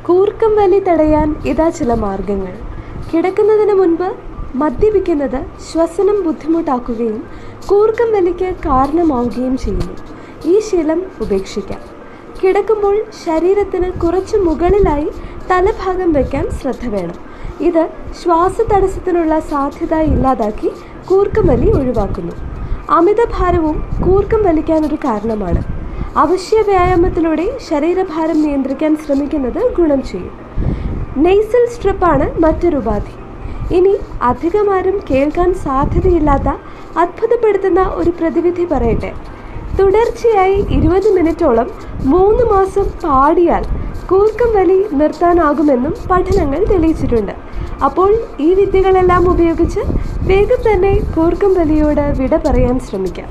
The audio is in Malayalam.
കൂർക്കം വലി തടയാൻ ഇതാ ചില മാർഗങ്ങൾ. കിടക്കുന്നതിന് മുൻപ് മദ്യപിക്കുന്നത് ശ്വസനം ബുദ്ധിമുട്ടാക്കുകയും കൂർക്കം വലിക്ക് കാരണമാവുകയും ചെയ്യുന്നു. ഈ ശീലം ഉപേക്ഷിക്കാം. കിടക്കുമ്പോൾ ശരീരത്തിന് കുറച്ച് മുകളിലായി തലഭാഗം വയ്ക്കാൻ ശ്രദ്ധ വേണം. ഇത് ശ്വാസതടസ്സത്തിനുള്ള സാധ്യത ഇല്ലാതാക്കി കൂർക്കം വലി ഒഴിവാക്കുന്നു. അമിതഭാരവും കൂർക്കം വലിക്കാനൊരു കാരണമാണ്. അവശ്യ വ്യായാമത്തിലൂടെ ശരീരഭാരം നിയന്ത്രിക്കാൻ ശ്രമിക്കുന്നത് ഗുണം ചെയ്യും. നെയ്സൽ സ്ട്രിപ്പാണ് മറ്റൊരു ഉപാധി. ഇനി അധികമാരും കേൾക്കാൻ സാധ്യതയില്ലാത്ത അത്ഭുതപ്പെടുത്തുന്ന ഒരു പ്രതിവിധി പറയട്ടെ. തുടർച്ചയായി 20 മിനിറ്റോളം 3 മാസം പാടിയാൽ കൂർക്കം വലി നിർത്താനാകുമെന്നും പഠനങ്ങൾ തെളിയിച്ചിട്ടുണ്ട്. അപ്പോൾ ഈ വിദ്യകളെല്ലാം ഉപയോഗിച്ച് വേഗം തന്നെ കൂർക്കം വലിയോട് വിട പറയാൻ ശ്രമിക്കാം.